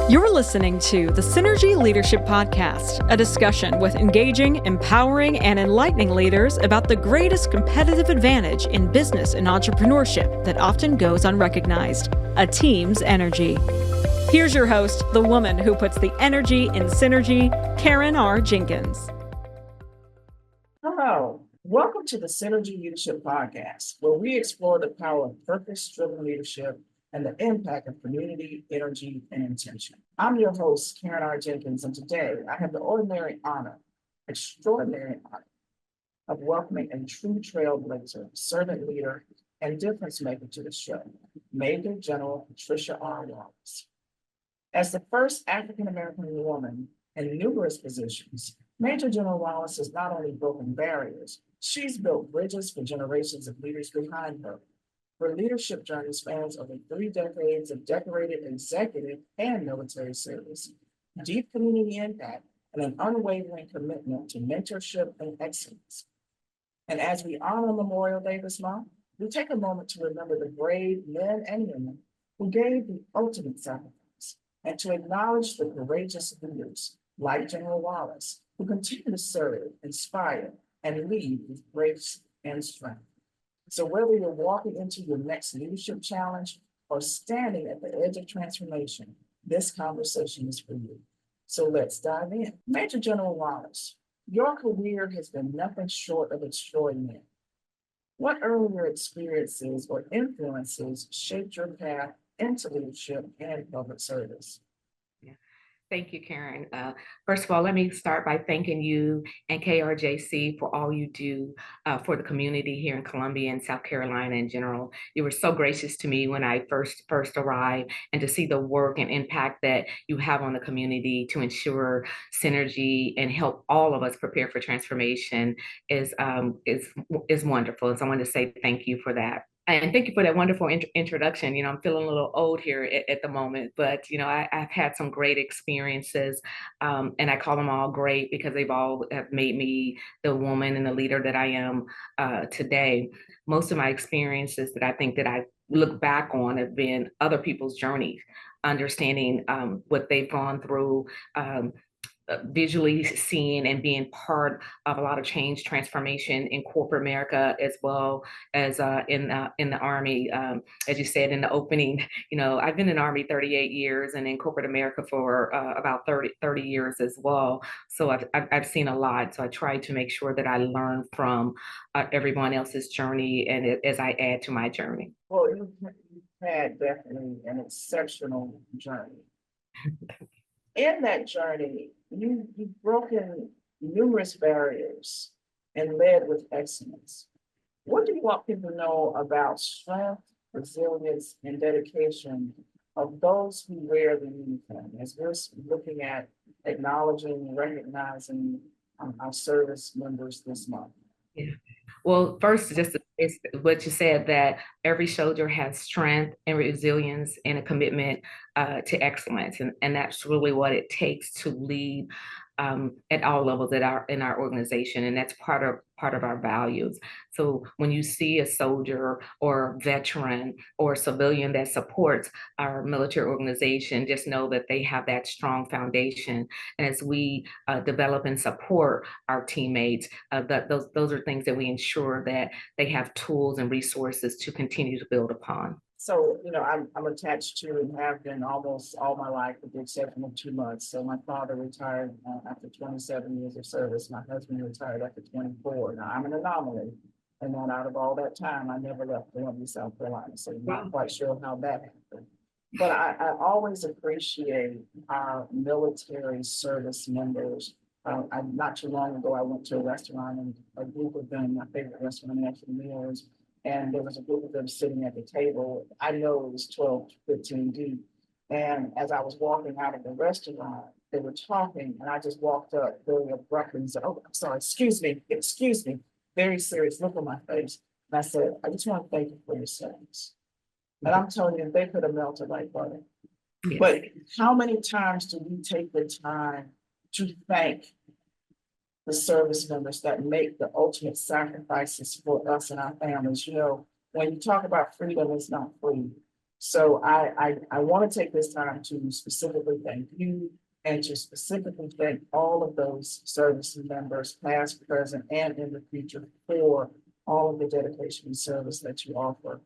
You're listening to the Synergy Leadership Podcast, a discussion with engaging, empowering, and enlightening leaders about the greatest competitive advantage in business and entrepreneurship that often goes unrecognized: a team's energy. Here's your host, the woman who puts the energy in synergy, Karen R. Jenkins. Hello, welcome to the Synergy Leadership Podcast, where we explore the power of purpose-driven leadership and the impact of community, energy, and intention. I'm your host, Karen R. Jenkins, and today I have the extraordinary honor of welcoming a true trailblazer, servant leader, and difference maker to the show, Major General Patricia R. Wallace. As the first African-American woman in numerous positions, Major General Wallace has not only broken barriers, she's built bridges for generations of leaders behind her. Her leadership journey spans over 3 decades of decorated executive and military service, deep community impact, and an unwavering commitment to mentorship and excellence. And as we honor Memorial Day this month, we take a moment to remember the brave men and women who gave the ultimate sacrifice, and to acknowledge the courageous leaders like General Wallace, who continue to serve, inspire, and lead with grace and strength. So whether you're walking into your next leadership challenge or standing at the edge of transformation, this conversation is for you. So let's dive in. Major General Wallace, your career has been nothing short of extraordinary. What earlier experiences or influences shaped your path into leadership and public service? Thank you, Karen. First of all, let me start by thanking you and KRJC for all you do for the community here in Columbia and South Carolina in general. You were so gracious to me when I first arrived, and to see the work and impact that you have on the community to ensure synergy and help all of us prepare for transformation is wonderful. And so I wanted to say thank you for that. And thank you for that wonderful introduction. I'm feeling a little old here at the moment, but, I've had some great experiences, and I call them all great because they've all have made me the woman and the leader that I am today. Most of my experiences that I think that I look back on have been other people's journeys, understanding what they've gone through, visually seeing and being part of a lot of change transformation in corporate America, as well as in the Army. As you said in the opening, I've been in the Army 38 years and in corporate America for about 30 years as well. So I've seen a lot. So I try to make sure that I learn from everyone else's journey, and as I add to my journey. Well, you've had definitely an exceptional journey. In that journey, you've broken numerous barriers and led with excellence. What do you want people to know about strength, resilience, and dedication of those who wear the uniform, as we're looking at acknowledging and recognizing our service members this month? Yeah. Well, first, it's what you said, that every soldier has strength and resilience and a commitment to excellence. And that's really what it takes to lead at all levels in our organization. And that's part of our values. So when you see a soldier or veteran or civilian that supports our military organization, just know that they have that strong foundation. And as we develop and support our teammates, those are things that we ensure that they have tools and resources to continue to build upon. So, I'm attached to and have been almost all my life, with the exception of 2 months. So my father retired after 27 years of service. My husband retired after 24. Now, I'm an anomaly. And then out of all that time, I never left Columbia, South Carolina. So I'm not quite sure how that happened. But I always appreciate our military service members. Not too long ago, I went to a restaurant, and a group of them, my favorite restaurant, National Meals, and there was a group of them sitting at the table. I know it was 12 to 15 deep. And as I was walking out of the restaurant, they were talking, and I just walked up very abruptly and said, "Oh, I'm sorry, excuse me. Very serious look on my face. And I said, "I just want to thank you for your service." And I'm telling you, they could have melted like butter. Yes. But how many times do we take the time to thank the service members that make the ultimate sacrifices for us and our families? When you talk about freedom, it's not free. So I want to take this time to specifically thank you and to specifically thank all of those service members, past, present, and in the future, for all of the dedication and service that you offer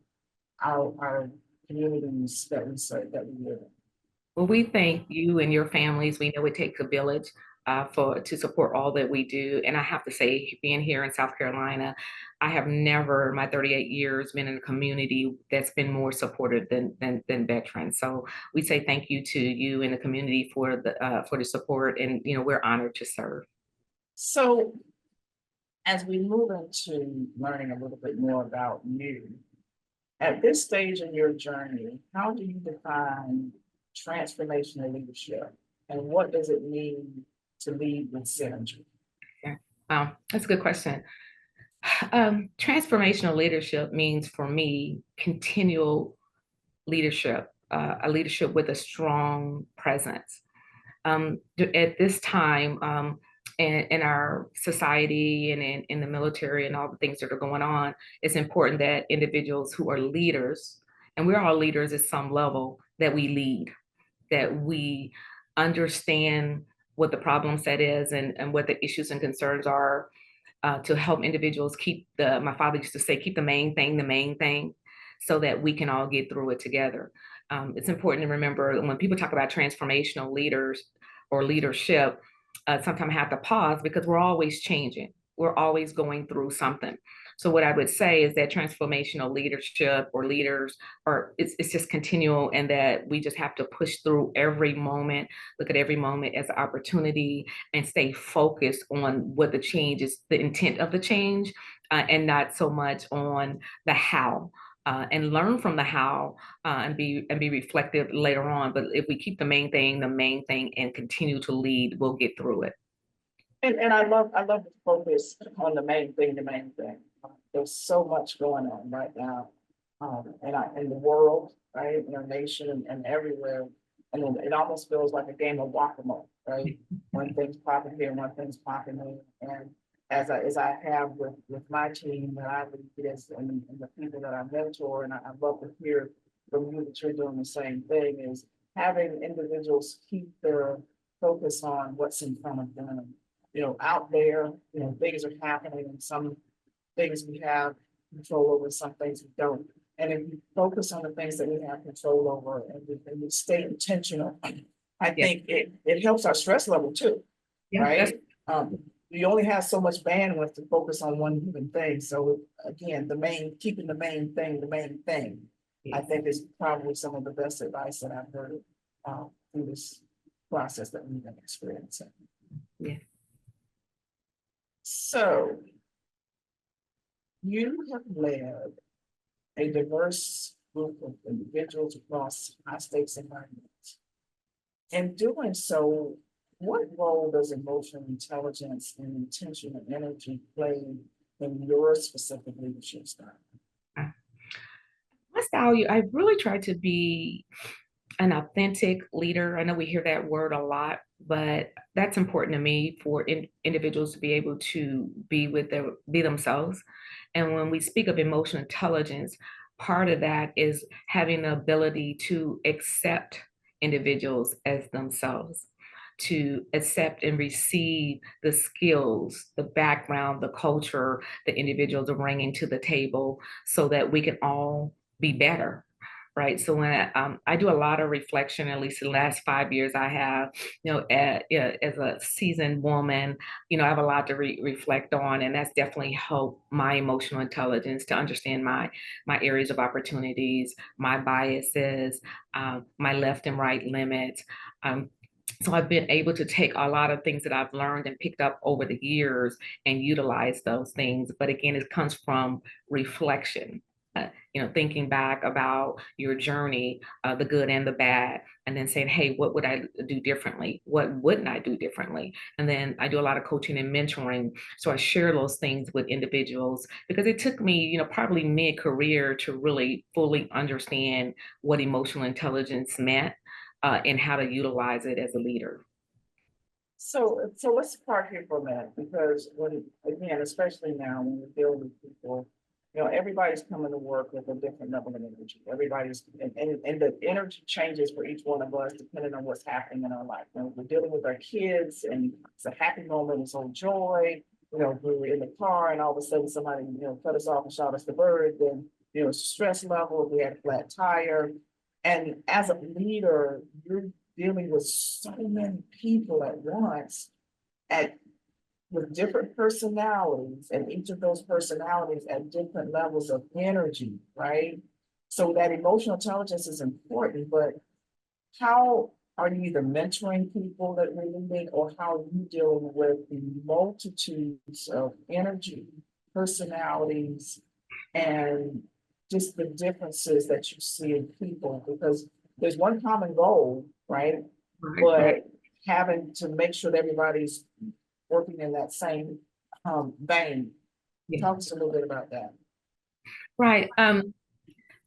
our communities that we serve, that we live in. Well, we thank you and your families. We know it takes a village to support all that we do. And I have to say, being here in South Carolina, I have never, in my 38 years, been in a community that's been more supported than veterans. So we say thank you to you and the community for the support, and we're honored to serve. So as we move into learning a little bit more about you, at this stage in your journey, how do you define transformational leadership? And what does it mean to lead with synergy? Yeah. That's a good question. Transformational leadership means, for me, continual leadership, a leadership with a strong presence. At this time, in our society and in the military and all the things that are going on, it's important that individuals who are leaders, and we're all leaders at some level, that we lead, that we understand what the problem set is and what the issues and concerns are, to help individuals keep my father used to say, keep the main thing, so that we can all get through it together. It's important to remember when people talk about transformational leaders or leadership, sometimes I have to pause because we're always changing. We're always going through something. So what I would say is that transformational leadership or leaders it's just continual, and that we just have to push through every moment, look at every moment as an opportunity, and stay focused on what the change is, the intent of the change, and not so much on the how. And learn from the how, and be reflective later on. But if we keep the main thing, and continue to lead, we'll get through it. And I love the focus on the main thing, There's so much going on right now, in the world, right, in our nation and everywhere. And it almost feels like a game of whack-a-mole, right? One thing's popping here, one thing's popping there. And as I have with my team that I lead and the people that I mentor, and I love to hear from you that you're doing the same thing, is having individuals keep their focus on what's in front of them. Out there, things are happening, and some things we have control over, some things we don't. And if we focus on the things that we have control over, and we stay intentional, I think it helps our stress level too, right? You only have so much bandwidth to focus on one given thing. So again, keeping the main thing, I think is probably some of the best advice that I've heard through this process that we've been experiencing. Yeah. So you have led a diverse group of individuals across high stakes environments. In doing so, what role does emotional intelligence and intention and energy play in your specific leadership style? My style, I really try to be an authentic leader. I know we hear that word a lot, but that's important to me, for individuals to be able to be themselves. And when we speak of emotional intelligence, part of that is having the ability to accept individuals as themselves, to accept and receive the skills, the background, the culture that individuals are bringing to the table, so that we can all be better. Right. So when I do a lot of reflection, at least the last 5 years I have, as a seasoned woman, I have a lot to reflect on, and that's definitely helped my emotional intelligence to understand my areas of opportunities, my biases, my left and right limits. So I've been able to take a lot of things that I've learned and picked up over the years and utilize those things. But again, it comes from reflection. Thinking back about your journey, the good and the bad, and then saying, hey, what would I do differently? What wouldn't I do differently? And then I do a lot of coaching and mentoring. So I share those things with individuals, because it took me, probably mid-career to really fully understand what emotional intelligence meant, and how to utilize it as a leader. So let's park here for a minute, because again, especially now when we deal with people You know, everybody's coming to work with a different level of energy. Everybody's, and the energy changes for each one of us depending on what's happening in our life. You know, we're dealing with our kids and it's a happy moment, it's all joy. You know, we were in the car and all of a sudden somebody, you know, cut us off and shot us the bird. Then, you know, stress level, we had a flat tire. And as a leader, you're dealing with so many people at once at with different personalities, and each of those personalities at different levels of energy, right? So that emotional intelligence is important, but how are you either mentoring people that we're leading, or how are you dealing with the multitudes of energy, personalities, and just the differences that you see in people? Because there's one common goal, right? But having to make sure that everybody's working in that same vein. Yeah. Talk to us a little bit about that. Right.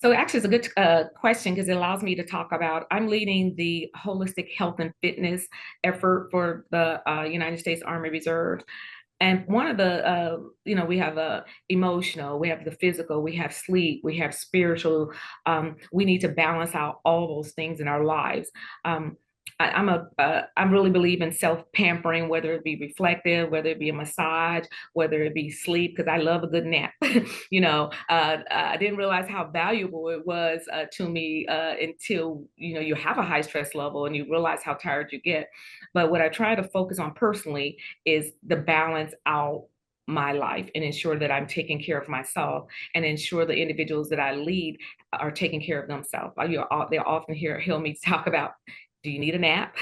So actually it's a good question because it allows me to talk about, I'm leading the holistic health and fitness effort for the United States Army Reserve. And one of the, you know, we have emotional, we have the physical, we have sleep, we have spiritual. We need to balance out all those things in our lives. I'm really believe in self-pampering, whether it be reflective, whether it be a massage, whether it be sleep, because I love a good nap. You know, I didn't realize how valuable it was to me until, you know, you have a high stress level and you realize how tired you get. But what I try to focus on personally is the balance out my life and ensure that I'm taking care of myself and ensure the individuals that I lead are taking care of themselves. They often hear me talk about, do you need a nap?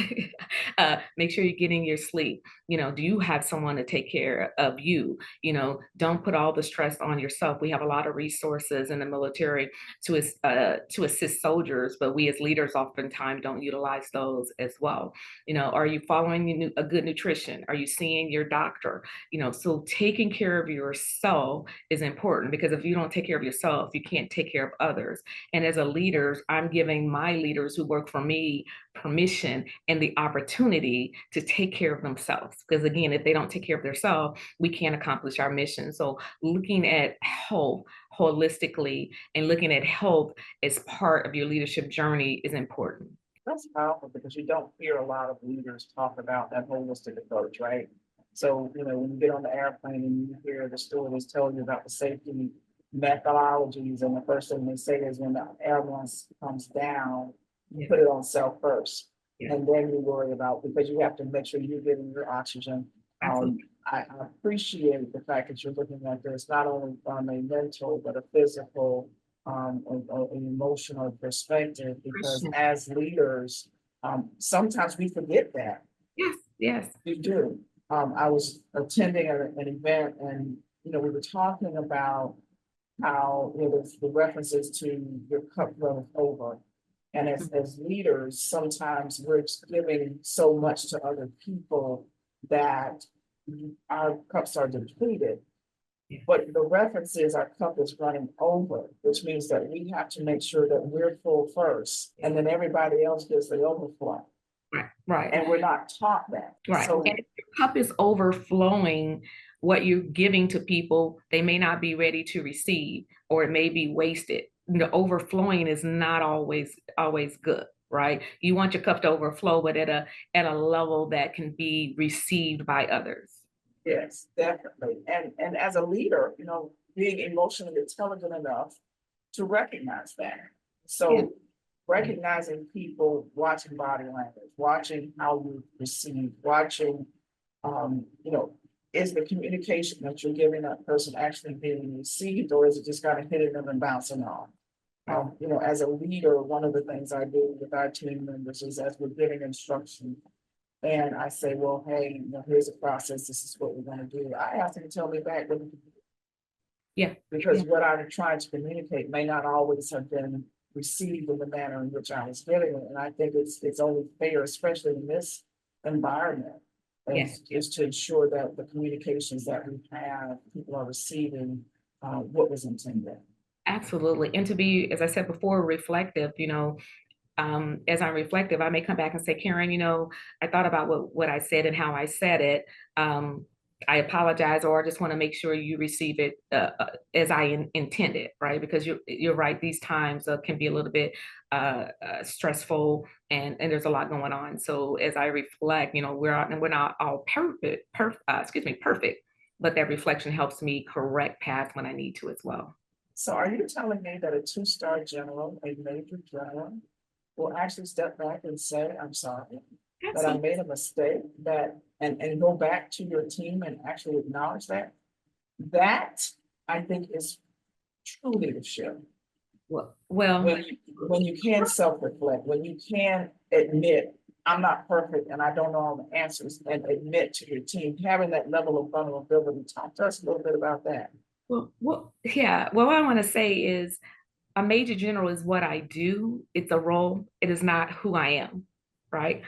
Make sure you're getting your sleep. You know, do you have someone to take care of you? You know, don't put all the stress on yourself. We have a lot of resources in the military to assist soldiers, but we as leaders oftentimes don't utilize those as well. You know, are you following a good nutrition? Are you seeing your doctor? You know, so taking care of yourself is important, because if you don't take care of yourself, you can't take care of others. And as a leader, I'm giving my leaders who work for me permission and the opportunity to take care of themselves. Because again, if they don't take care of themselves, we can't accomplish our mission. So looking at health holistically and looking at health as part of your leadership journey is important. That's powerful, because you don't hear a lot of leaders talk about that holistic approach, right? So, you know, when you get on the airplane and you hear the stewardess telling you about the safety methodologies, and the first thing they say is when the airline comes down, you put it on self first. Yeah. And then you worry about, because you have to make sure you're getting your oxygen. I appreciate the fact that you're looking at this not only from a mental, but a physical, an emotional perspective, because as leaders, sometimes we forget that. Yes, yes. We do. I was attending an event, and, you know, we were talking about how, you know, the references to your cup runneth over. And as leaders, sometimes we're giving so much to other people that our cups are depleted. But the reference is our cup is running over, which means that we have to make sure that we're full first, and then everybody else gets the overflow. Right. And we're not taught that. Right. So, and if your cup is overflowing, what you're giving to people, they may not be ready to receive, or it may be wasted. The overflowing is not always good, right? You want your cup to overflow, but at a level that can be received by others. Yes, definitely. And as a leader, you know, being emotionally intelligent enough to recognize that. So recognizing people, watching body language, watching how you receive, watching, you know, is the communication that you're giving that person actually being received, or is it just kind of hitting them and bouncing off? You know, as a leader, one of the things I do with our team members is, as we're giving instruction, and I say, well, hey, you know, here's a process, this is what we're gonna do. I ask them to tell me back what. Yeah. Because what I'm trying to communicate may not always have been received in the manner in which I was getting it. And I think it's only fair, especially in this environment, is to ensure that the communications that we have, people are receiving what was intended. Absolutely. And to be, as I said before, reflective, you know, as I'm reflective, I may come back and say, Karen, you know, I thought about what I said and how I said it. I apologize, or I just want to make sure you receive it as I intended, right? Because you're right. These times can be a little bit stressful, and there's a lot going on. So as I reflect, we're not all perfect, but that reflection helps me correct path when I need to as well. So are you telling me that a two-star general, a major general, will actually step back and say, I'm sorry, that I made a mistake, and go back to your team and actually acknowledge that? That, I think, is true leadership. Well, When you can self-reflect, when you can admit, I'm not perfect and I don't know all the answers, and admit to your team, having that level of vulnerability. Talk to us a little bit about that. yeah. Well, what I want to say is a major general is what I do. It's a role. It is not who I am, right?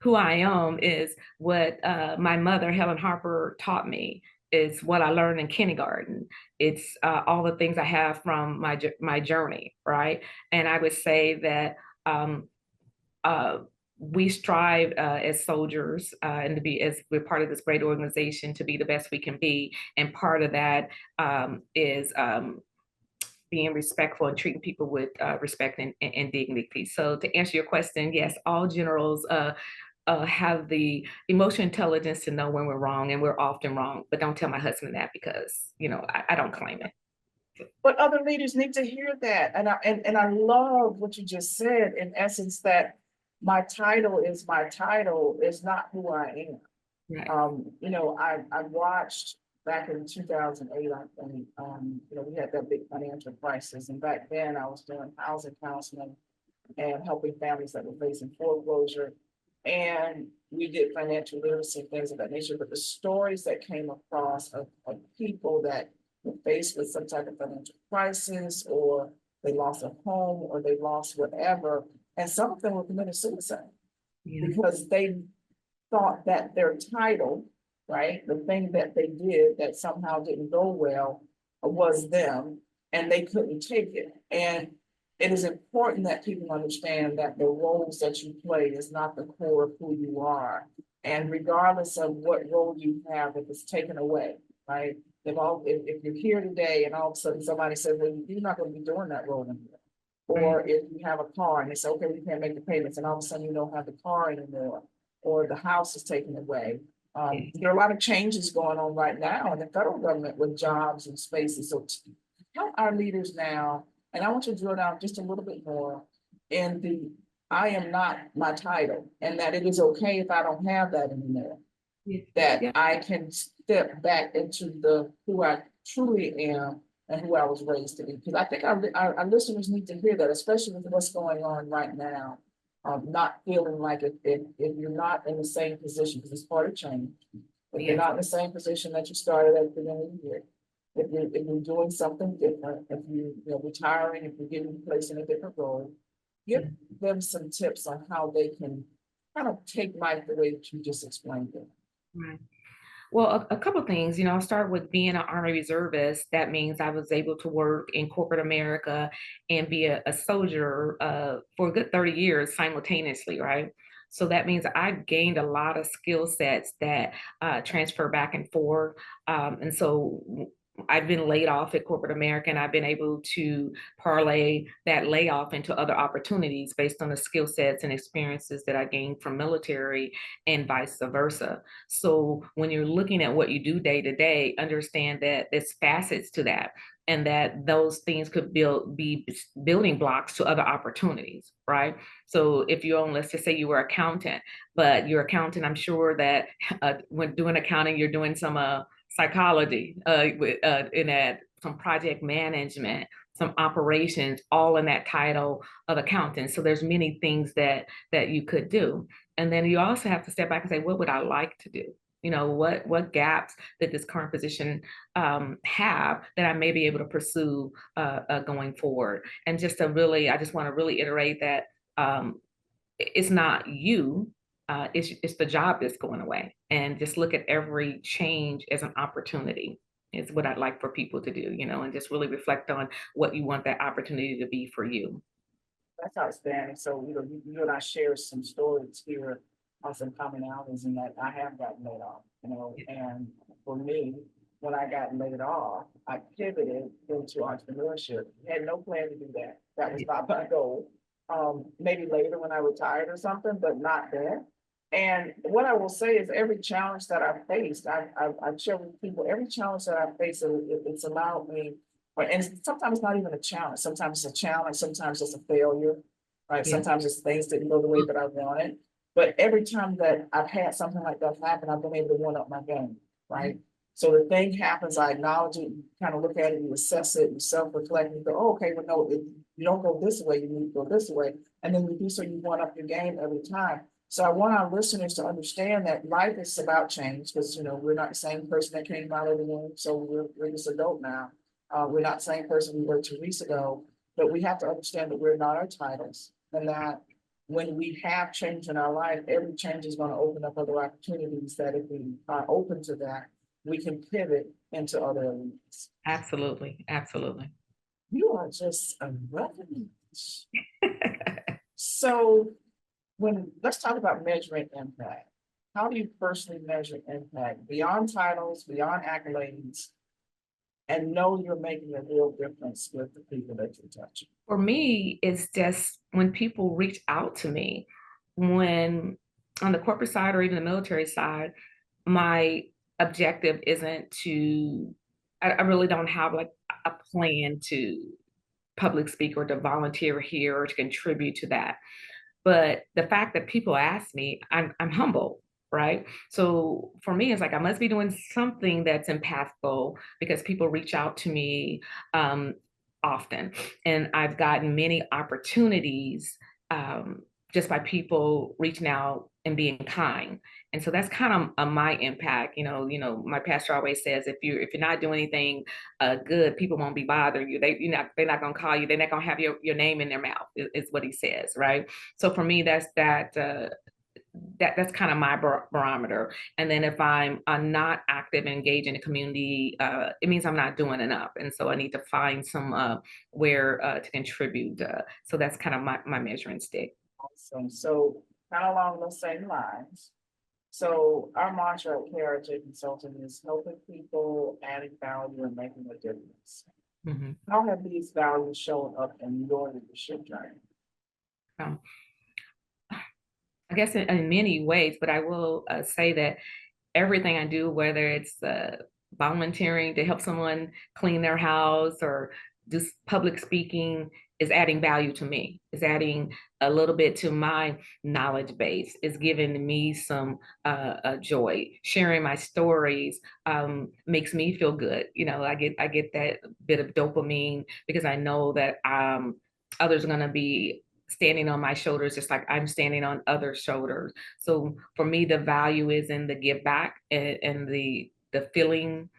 Who I am is what my mother, Helen Harper, taught me. It's what I learned in kindergarten. It's all the things I have from my journey, right? And I would say that uh, we strive as soldiers and to be, as we're part of this great organization, to be the best we can be. And part of that is being respectful and treating people with respect and dignity. So to answer your question, yes, all generals have the emotional intelligence to know when we're wrong, and we're often wrong. But don't tell my husband that, because I don't claim it. But other leaders need to hear that. And I love what you just said, in essence, that my title is not who I am. Right. I watched back in 2008, I think, we had that big financial crisis. And back then I was doing housing counseling and helping families that were facing foreclosure. And we did financial literacy and things of that nature. But the stories that came across of people that were faced with some type of financial crisis, or they lost a home, or they lost whatever, and some of them were committed suicide because they thought that their title, right, the thing that they did that somehow didn't go well, was them, and they couldn't take it. And it is important that people understand that the roles that you play is not the core of who you are. And regardless of what role you have, if it's taken away, right? If you're here today and all of a sudden somebody says, well, you're not going to be doing that role anymore. Or if you have a car and they say, okay, we can't make the payments, and all of a sudden you don't have the car anymore, or the house is taken away. There are a lot of changes going on right now in the federal government with jobs and spaces. So help our leaders now, and I want you to drill down just a little bit more in the I am not my title, and that it is okay if I don't have that anymore. That I can step back into the who I truly am and who I was raised to be. Because I think our listeners need to hear that, especially with what's going on right now. Not feeling like if you're not in the same position, because it's part of change. If you're not in the same position that you started at the beginning of the year, if you're doing something different, if you're retiring, if you're getting placed in a different role, give them some tips on how they can kind of take life the way that you just explained it. Right. Well, a couple of things, I'll start with being an Army reservist. That means I was able to work in corporate America and be a soldier for a good 30 years simultaneously, right? So that means I've gained a lot of skill sets that transfer back and forth. And so I've been laid off at corporate America, and I've been able to parlay that layoff into other opportunities based on the skill sets and experiences that I gained from military, and vice versa. So when you're looking at what you do day to day, understand that there's facets to that, and that those things could be building blocks to other opportunities, right? So if you're on, let's just say you were accountant, but you're accountant, I'm sure that when doing accounting, you're doing some psychology in that, some project management, some operations, all in that title of accountant. So there's many things that you could do. And then you also have to step back and say, what would I like to do? What gaps that this current position have that I may be able to pursue going forward. And I just want to really iterate that it's not you, it's the job that's going away. And just look at every change as an opportunity is what I'd like for people to do, and just really reflect on what you want that opportunity to be for you. That's outstanding. So, you and I share some stories here on some commonalities in that I have gotten laid off, and for me, when I got laid off, I pivoted into entrepreneurship. Had no plan to do that. That was not my goal. Maybe later when I retired or something, but not then. And what I will say is every challenge that I've faced, I've shared with people, every challenge that I've faced, it's allowed me, and sometimes not even a challenge. Sometimes it's a challenge, sometimes it's a failure, right? Yeah. Sometimes it's things didn't go the way that I wanted. But every time that I've had something like that happen, I've been able to one up my game, right? So the thing happens, I acknowledge it, you kind of look at it, you assess it, you self-reflect, and you go, oh, okay, well, no, you don't go this way, you need to go this way. And then you do so, you one up your game every time. So I want our listeners to understand that life is about change, because, you know, we're not the same person that came out of the womb, so we're just adult now. We're not the same person we were 2 weeks ago, but we have to understand that we're not our titles, and that when we have change in our life, every change is going to open up other opportunities that if we are open to that, we can pivot into other areas. Absolutely, absolutely. You are just a refuge. So let's talk about measuring impact. How do you personally measure impact beyond titles, beyond accolades, and know you're making a real difference with the people that you're touching? For me, it's just when people reach out to me, when on the corporate side or even the military side, my objective isn't to, I really don't have like a plan to public speak or to volunteer here or to contribute to that. But the fact that people ask me, I'm humble, right? So for me, it's like I must be doing something that's impactful because people reach out to me often, and I've gotten many opportunities just by people reaching out and being kind. And so that's kind of my impact. My pastor always says, if you're not doing anything good, people won't be bothering you. They're not gonna call you. They're not gonna have your name in their mouth. Is what he says, right? So for me, that's kind of my barometer. And then if I'm not active and engaged in the community, it means I'm not doing enough. And so I need to find some where to contribute. So that's kind of my measuring stick. Awesome. So kind of along those same lines. So our mantra at KRJ Consulting is helping people, adding value, and making a difference. Mm-hmm. How have these values shown up in your leadership journey? I guess in many ways, but I will say that everything I do, whether it's volunteering to help someone clean their house or just public speaking, is adding value to me, is adding a little bit to my knowledge base, is giving me some joy. Sharing my stories makes me feel good. I get that bit of dopamine because I know that others are going to be standing on my shoulders just like I'm standing on other shoulders. So for me, the value is in the give back and the feeling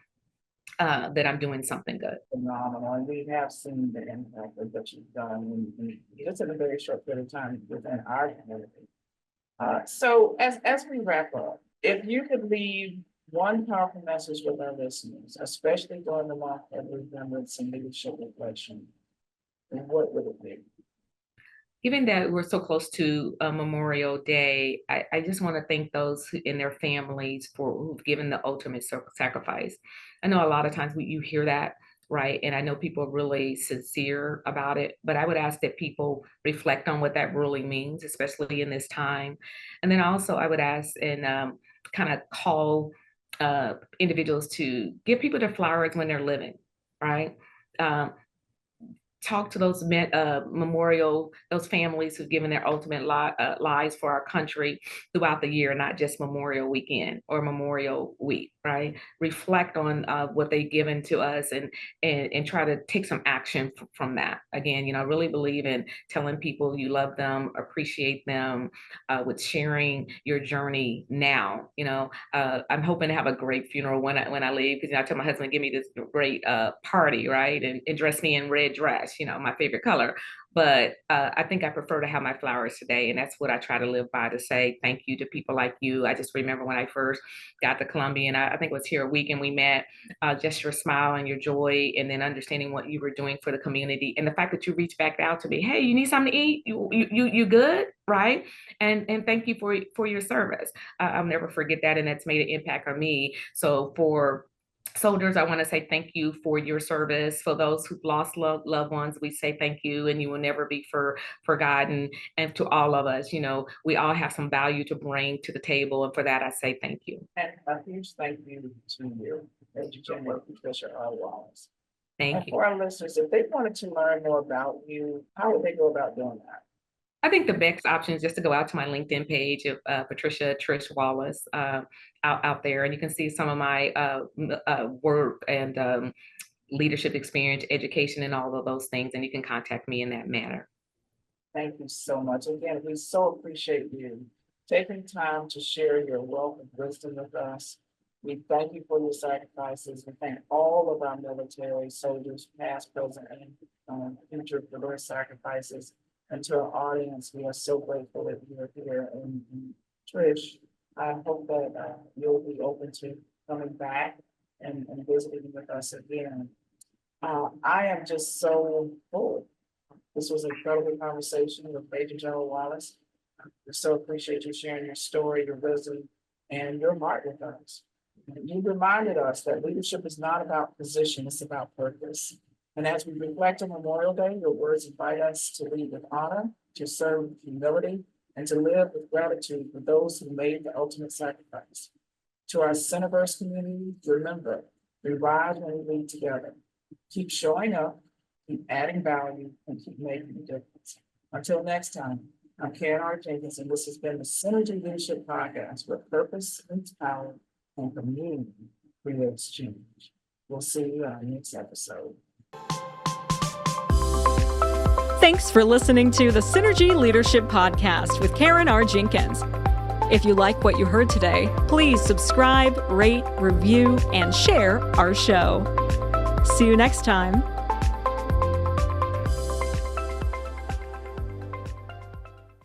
that I'm doing something good. Phenomenal, and we have seen the impact of what you've done just in a very short period of time within our community. So as we wrap up, if you could leave one powerful message with our listeners, especially during the month of remembrance and leadership reflection, what would it be? Given that we're so close to Memorial Day, I just want to thank those in their families who've given the ultimate sacrifice. I know a lot of times you hear that, right? And I know people are really sincere about it, but I would ask that people reflect on what that really means, especially in this time. And then also I would ask and kind of call individuals to give people their flowers when they're living, right? Talk to those those families who've given their ultimate lives for our country throughout the year, not just Memorial Weekend or Memorial Week, right? Reflect on what they've given to us and try to take some action from that. Again, I really believe in telling people you love them, appreciate them, with sharing your journey now. I'm hoping to have a great funeral when I leave, because I tell my husband, give me this great party, right? And dress me in red dress. that's, my favorite color. But I think I prefer to have my flowers today. And that's what I try to live by, to say thank you to people like you. I just remember when I first got to Columbia, and I think it was here a week, and we met, just your smile and your joy, and then understanding what you were doing for the community. And the fact that you reached back out to me, hey, you need something to eat? You good? Right? And thank you for your service. I'll never forget that. And that's made an impact on me. So for soldiers, I want to say thank you for your service. For those who've lost loved ones, we say thank you, and you will never be forgotten. And to all of us, we all have some value to bring to the table. And for that, I say thank you. And a huge thank you to you, Major General Patricia R. Wallace. Thank And you. for our listeners, if they wanted to learn more about you, how would they go about doing that? I think the best option is just to go out to my LinkedIn page of Patricia Trish Wallace out there, and you can see some of my work and leadership experience, education, and all of those things, and you can contact me in that manner. Thank you so much. Again, we so appreciate you taking time to share your wealth of wisdom with us. We thank you for your sacrifices. We thank all of our military soldiers, past, present, and future, for their sacrifices. And to our audience, we are so grateful that you are here. And Trish, I hope that you'll be open to coming back and visiting with us again. I am just so full. This was an incredible conversation with Major General Wallace. We so appreciate you sharing your story, your wisdom, and your heart with us. You reminded us that leadership is not about position, it's about purpose. And as we reflect on Memorial Day, your words invite us to lead with honor, to serve with humility, and to live with gratitude for those who made the ultimate sacrifice. To our Centerverse community, remember, we rise when we lead together. Keep showing up, keep adding value, and keep making a difference. Until next time, I'm Karen R. Jenkins, and this has been the Synergy Leadership Podcast, where purpose meets power and community creates change. We'll see you on our next episode. Thanks for listening to the Synergy Leadership Podcast with Karen R. Jenkins. If you like what you heard today, please subscribe, rate, review, and share our show. See you next time.